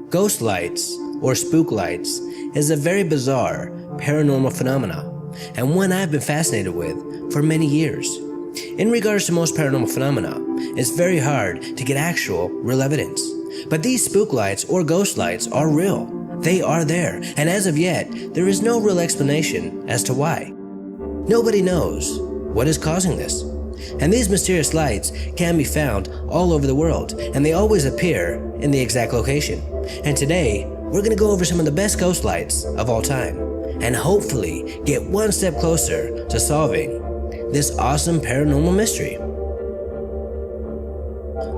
Ghost lights, or spook lights, is a very bizarre paranormal phenomena, and one I've been fascinated with for many years. In regards to most paranormal phenomena, it's very hard to get actual, real evidence. But these spook lights or ghost lights are real. They are there, and as of yet, there is no real explanation as to why. Nobody knows what is causing this. And these mysterious lights can be found all over the world, and they always appear in the exact location. And today, we're going to go over some of the best ghost lights of all time, and hopefully get one step closer to solving this awesome paranormal mystery.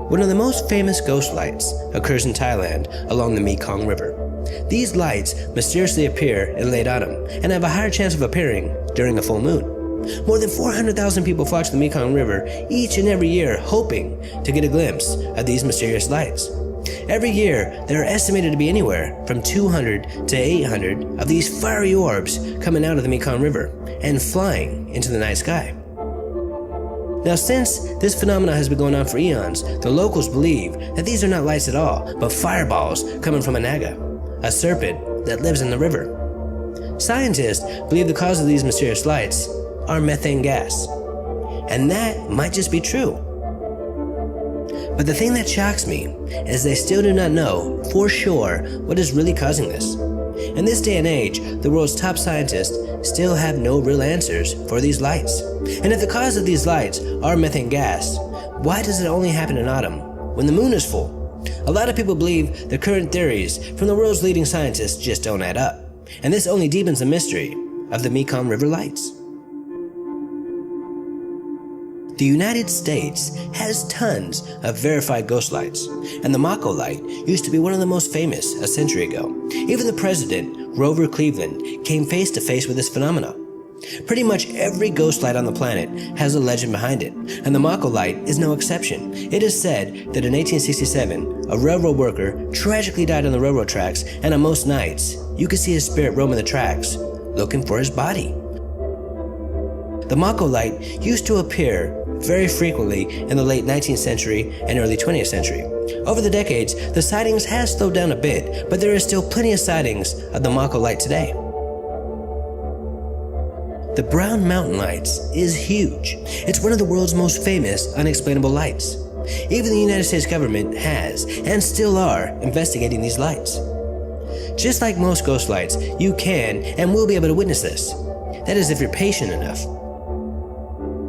One of the most famous ghost lights occurs in Thailand along the Mekong River. These lights mysteriously appear in late autumn and have a higher chance of appearing during a full moon. More than 400,000 people flock to the Mekong River each and every year hoping to get a glimpse of these mysterious lights. Every year, there are estimated to be anywhere from 200 to 800 of these fiery orbs coming out of the Mekong River and flying into the night sky. Now, since this phenomenon has been going on for eons, the locals believe that these are not lights at all, but fireballs coming from a naga, a serpent that lives in the river. Scientists believe the cause of these mysterious lights are methane gas, and that might just be true. But the thing that shocks me is they still do not know for sure what is really causing this. In this day and age, the world's top scientists still have no real answers for these lights. And if the cause of these lights are methane gas, why does it only happen in autumn when the moon is full? A lot of people believe the current theories from the world's leading scientists just don't add up, and this only deepens the mystery of the Mekong River lights. The United States has tons of verified ghost lights, and the Mako light used to be one of the most famous a century ago. Even the president, Grover Cleveland, came face to face with this phenomena. Pretty much every ghost light on the planet has a legend behind it, and the Mako light is no exception. It is said that in 1867, a railroad worker tragically died on the railroad tracks, and on most nights, you could see his spirit roaming the tracks, looking for his body. The Mako light used to appear very frequently in the late 19th century and early 20th century. Over the decades, the sightings have slowed down a bit, but there is still plenty of sightings of the Mako light today. The Brown Mountain Lights is huge. It's one of the world's most famous unexplainable lights. Even the United States government has, and still are, investigating these lights. Just like most ghost lights, you can and will be able to witness this. That is, if you're patient enough.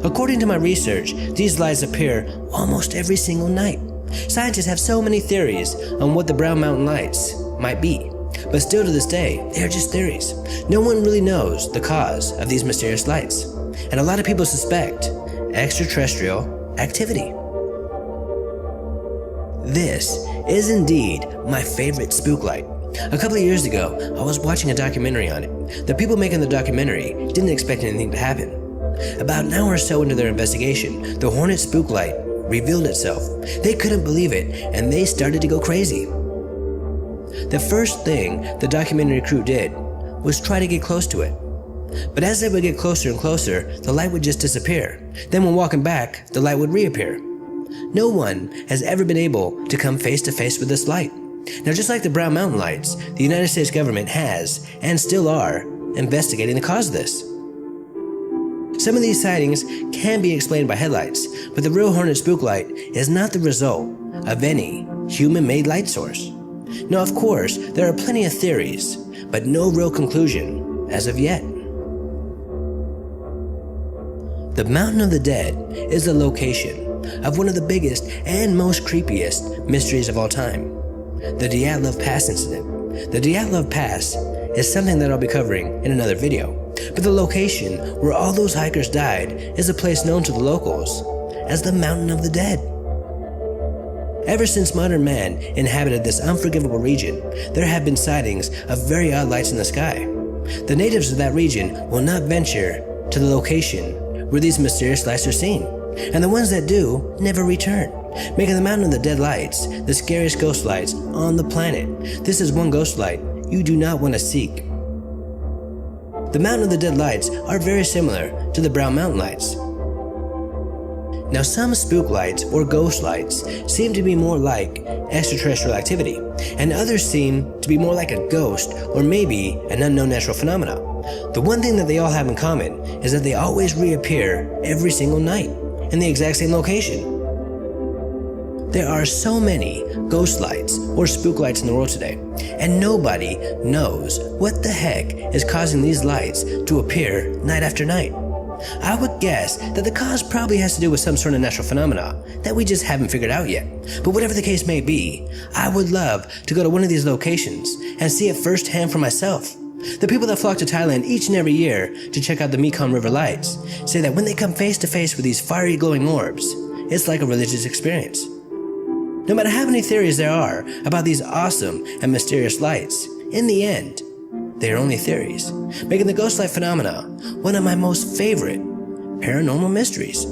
According to my research, these lights appear almost every single night. Scientists have so many theories on what the Brown Mountain Lights might be, but still to this day, they are just theories. No one really knows the cause of these mysterious lights, and a lot of people suspect extraterrestrial activity. This is indeed my favorite spook light. A couple of years ago, I was watching a documentary on it. The people making the documentary didn't expect anything to happen. About an hour or so into their investigation, the Hornet spook light revealed itself. They couldn't believe it, and they started to go crazy. The first thing the documentary crew did was try to get close to it. But as they would get closer and closer, the light would just disappear. Then when walking back, the light would reappear. No one has ever been able to come face to face with this light. Now, just like the Brown Mountain Lights, the United States government has, and still are, investigating the cause of this. Some of these sightings can be explained by headlights, but the real Hornet spook light is not the result of any human-made light source. Now, of course, there are plenty of theories, but no real conclusion as of yet. The Mountain of the Dead is the location of one of the biggest and most creepiest mysteries of all time, the Dyatlov Pass incident. The Dyatlov Pass is something that I'll be covering in another video. But the location where all those hikers died is a place known to the locals as the Mountain of the Dead. Ever since modern man inhabited this unforgivable region, there have been sightings of very odd lights in the sky. The natives of that region will not venture to the location where these mysterious lights are seen, and the ones that do never return, making the Mountain of the Dead lights the scariest ghost lights on the planet. This is one ghost light you do not want to seek. The Mountain of the Dead lights are very similar to the Brown Mountain Lights. Now, some spook lights or ghost lights seem to be more like extraterrestrial activity, and others seem to be more like a ghost or maybe an unknown natural phenomena. The one thing that they all have in common is that they always reappear every single night in the exact same location. There are so many ghost lights or spook lights in the world today, and nobody knows what the heck is causing these lights to appear night after night. I would guess that the cause probably has to do with some sort of natural phenomena that we just haven't figured out yet. But whatever the case may be, I would love to go to one of these locations and see it firsthand for myself. The people that flock to Thailand each and every year to check out the Mekong River lights say that when they come face to face with these fiery glowing orbs, it's like a religious experience. No matter how many theories there are about these awesome and mysterious lights, in the end, they are only theories, making the ghost light phenomena one of my most favorite paranormal mysteries.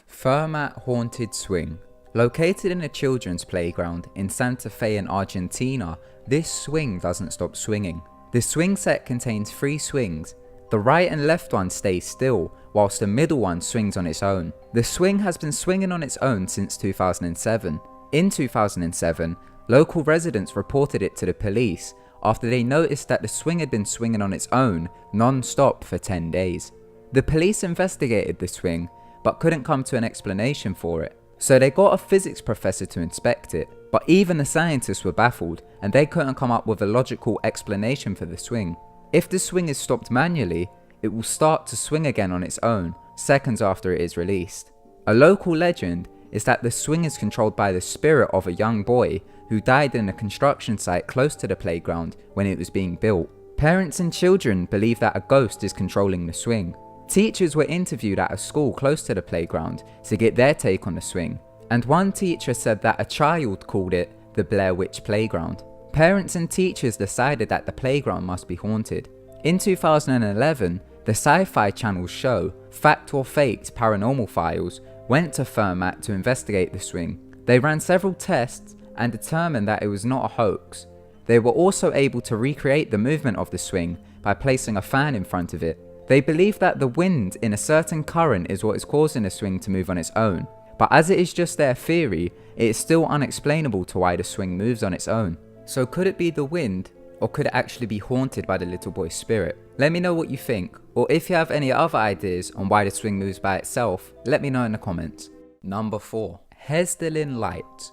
Fermat Haunted Swing. Located in a children's playground in Santa Fe in Argentina, this swing doesn't stop swinging. The swing set contains 3 swings. The right and left one stays still, whilst the middle one swings on its own. The swing has been swinging on its own since 2007. In 2007, local residents reported it to the police after they noticed that the swing had been swinging on its own non-stop for 10 days. The police investigated the swing, but couldn't come to an explanation for it. So they got a physics professor to inspect it, but even the scientists were baffled and they couldn't come up with a logical explanation for the swing. If the swing is stopped manually, it will start to swing again on its own seconds after it is released. A local legend is that the swing is controlled by the spirit of a young boy who died in a construction site close to the playground when it was being built. Parents and children believe that a ghost is controlling the swing. Teachers were interviewed at a school close to the playground to get their take on the swing, and one teacher said that a child called it the Blair Witch Playground. Parents and teachers decided that the playground must be haunted. In 2011, the Sci-Fi Channel's show, Fact or Faked Paranormal Files, went to Fermat to investigate the swing. They ran several tests and determined that it was not a hoax. They were also able to recreate the movement of the swing by placing a fan in front of it. They believe that the wind in a certain current is what is causing the swing to move on its own, but as it is just their theory, it is still unexplainable to why the swing moves on its own. So could it be the wind, or could it actually be haunted by the little boy's spirit? Let me know what you think, or if you have any other ideas on why the swing moves by itself, let me know in the comments. Number 4. Hesdalin Light.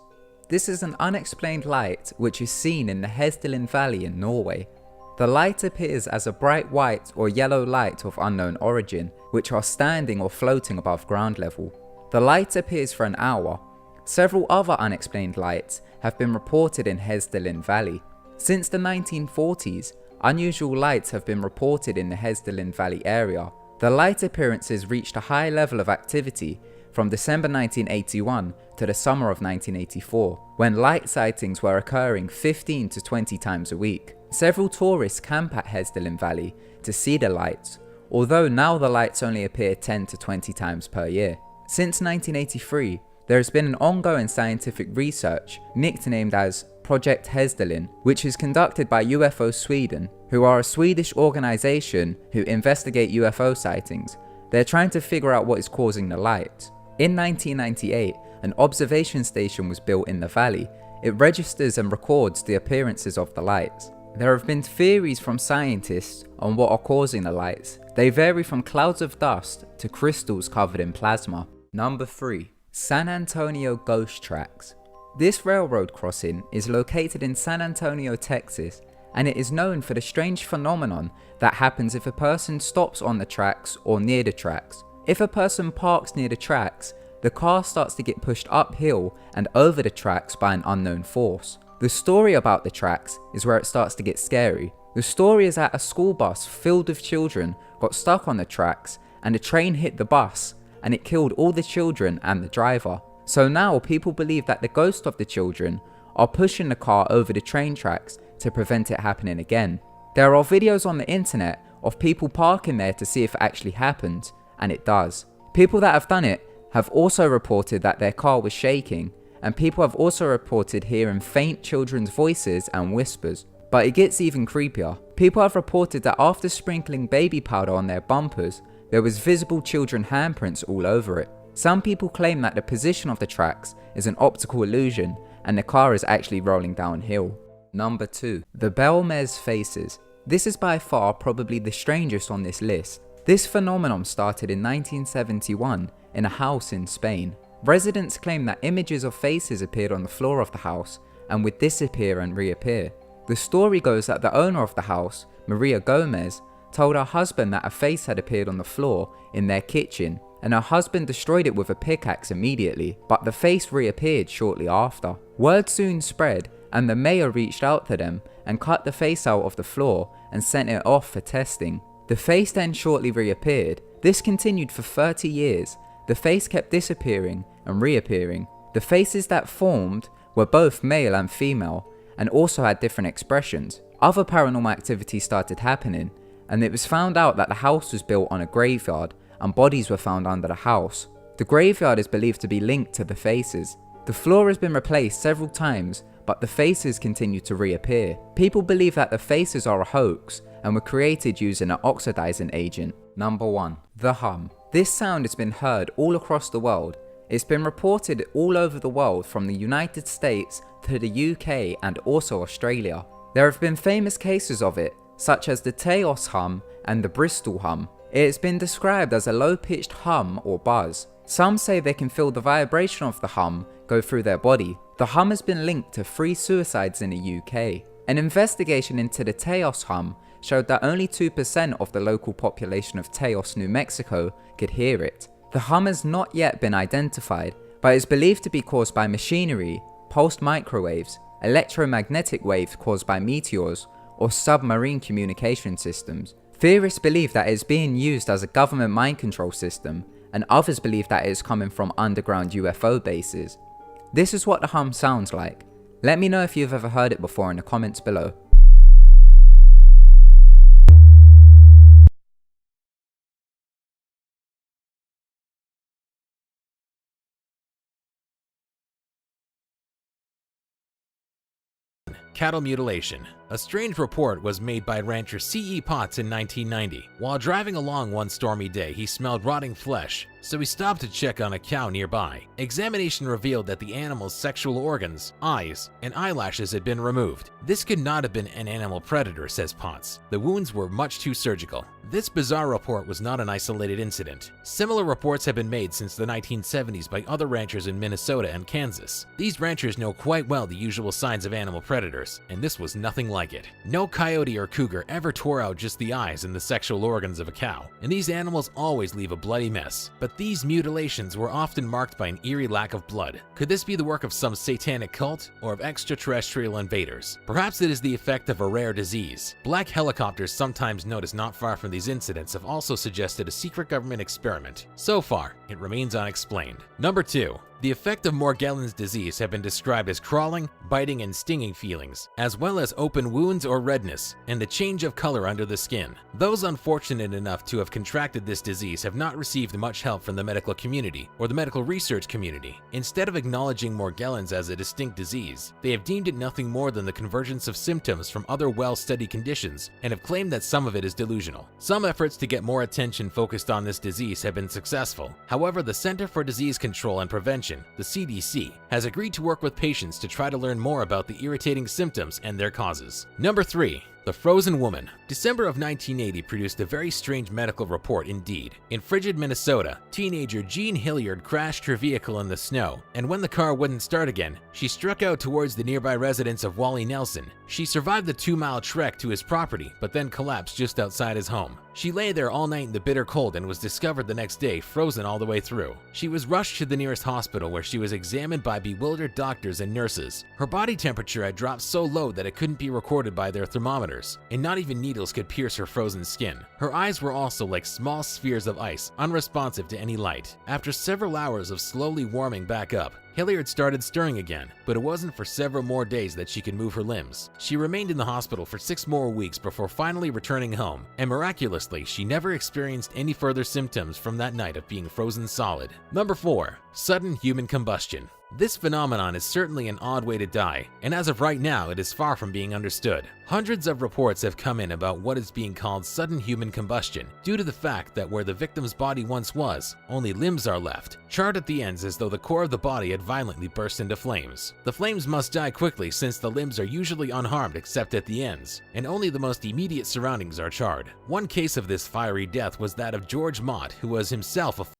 This is an unexplained light which is seen in the Hesdalin Valley in Norway. The light appears as a bright white or yellow light of unknown origin, which are standing or floating above ground level. The light appears for an hour. Several other unexplained lights have been reported in Hesdalin Valley. Since the 1940s, unusual lights have been reported in the Hesdalin Valley area. The light appearances reached a high level of activity from December 1981 to the summer of 1984, when light sightings were occurring 15 to 20 times a week. Several tourists camp at Hesdalin Valley to see the lights, although now the lights only appear 10 to 20 times per year. Since 1983, there has been an ongoing scientific research nicknamed as Project Hesdalin, which is conducted by UFO Sweden, who are a Swedish organization who investigate UFO sightings. They're trying to figure out what is causing the light. In 1998, an observation station was built in the valley. It registers and records the appearances of the lights. There have been theories from scientists on what are causing the lights. They vary from clouds of dust to crystals covered in plasma. Number 3. San Antonio Ghost Tracks. This railroad crossing is located in San Antonio, Texas, and it is known for the strange phenomenon that happens if a person stops on the tracks or near the tracks. If a person parks near the tracks, the car starts to get pushed uphill and over the tracks by an unknown force. The story about the tracks is where it starts to get scary. The story is that a school bus filled with children got stuck on the tracks and a train hit the bus and it killed all the children and the driver. So now people believe that the ghosts of the children are pushing the car over the train tracks to prevent it happening again. There are videos on the internet of people parking there to see if it actually happened, and it does. People that have done it have also reported that their car was shaking, and people have also reported hearing faint children's voices and whispers. But it gets even creepier. People have reported that after sprinkling baby powder on their bumpers, there was visible children handprints all over it. Some people claim that the position of the tracks is an optical illusion and the car is actually rolling downhill. Number 2. The Belmez Faces. This is by far probably the strangest on this list. This phenomenon started in 1971 in a house in Spain. Residents claim that images of faces appeared on the floor of the house and would disappear and reappear. The story goes that the owner of the house, Maria Gomez, told her husband that a face had appeared on the floor in their kitchen, and her husband destroyed it with a pickaxe immediately, but the face reappeared shortly after. Word soon spread, and the mayor reached out to them and cut the face out of the floor and sent it off for testing. The face then shortly reappeared. This continued for 30 years. The face kept disappearing and reappearing. The faces that formed were both male and female, and also had different expressions. Other paranormal activity started happening, and it was found out that the house was built on a graveyard and bodies were found under the house. The graveyard is believed to be linked to the faces. The floor has been replaced several times, but the faces continue to reappear. People believe that the faces are a hoax and were created using an oxidizing agent. Number 1. The hum. This sound has been heard all across the world. It's been reported all over the world, from the United States to the UK and also Australia. There have been famous cases of it, such as the Taos hum and the Bristol hum. It has been described as a low-pitched hum or buzz. Some say they can feel the vibration of the hum go through their body. The hum has been linked to 3 suicides in the UK. An investigation into the Taos hum showed that only 2% of the local population of Taos, New Mexico could hear it. The hum has not yet been identified, but is believed to be caused by machinery, pulsed microwaves, electromagnetic waves caused by meteors, or submarine communication systems. Theorists believe that it is being used as a government mind control system, and others believe that it is coming from underground UFO bases. This is what the hum sounds like. Let me know if you've ever heard it before in the comments below. Cattle mutilation. A strange report was made by rancher C.E. Potts in 1990. While driving along one stormy day, he smelled rotting flesh, so he stopped to check on a cow nearby. Examination revealed that the animal's sexual organs, eyes, and eyelashes had been removed. This could not have been an animal predator, says Potts. The wounds were much too surgical. This bizarre report was not an isolated incident. Similar reports have been made since the 1970s by other ranchers in Minnesota and Kansas. These ranchers know quite well the usual signs of animal predators, and this was nothing like it. No coyote or cougar ever tore out just the eyes and the sexual organs of a cow, and these animals always leave a bloody mess. But these mutilations were often marked by an eerie lack of blood. Could this be the work of some satanic cult or of extraterrestrial invaders? Perhaps it is the effect of a rare disease. Black helicopters sometimes noticed not far from these incidents have also suggested a secret government experiment. So far, it remains unexplained. Number 2. The effect of Morgellons disease have been described as crawling, biting, and stinging feelings, as well as open wounds or redness, and the change of color under the skin. Those unfortunate enough to have contracted this disease have not received much help from the medical community or the medical research community. Instead of acknowledging Morgellons as a distinct disease, they have deemed it nothing more than the convergence of symptoms from other well-studied conditions and have claimed that some of it is delusional. Some efforts to get more attention focused on this disease have been successful. However, However, the Center for Disease Control and Prevention, the CDC, has agreed to work with patients to try to learn more about the irritating symptoms and their causes. Number 3. The Frozen Woman. December of 1980 produced a very strange medical report indeed. In frigid Minnesota, teenager Jean Hilliard crashed her vehicle in the snow, and when the car wouldn't start again, she struck out towards the nearby residence of Wally Nelson. She survived the 2-mile trek to his property, but then collapsed just outside his home. She lay there all night in the bitter cold and was discovered the next day frozen all the way through. She was rushed to the nearest hospital where she was examined by bewildered doctors and nurses. Her body temperature had dropped so low that it couldn't be recorded by their thermometers, and not even needles could pierce her frozen skin. Her eyes were also like small spheres of ice, unresponsive to any light. After several hours of slowly warming back up, Hilliard started stirring again, but it wasn't for several more days that she could move her limbs. She remained in the hospital for 6 more weeks before finally returning home, and miraculously, she never experienced any further symptoms from that night of being frozen solid. Number 4. Sudden human combustion. This phenomenon is certainly an odd way to die, and as of right now, it is far from being understood. Hundreds of reports have come in about what is being called sudden human combustion, due to the fact that where the victim's body once was, only limbs are left, charred at the ends as though the core of the body had violently burst into flames. The flames must die quickly since the limbs are usually unharmed except at the ends, and only the most immediate surroundings are charred. One case of this fiery death was that of George Mott, who was himself a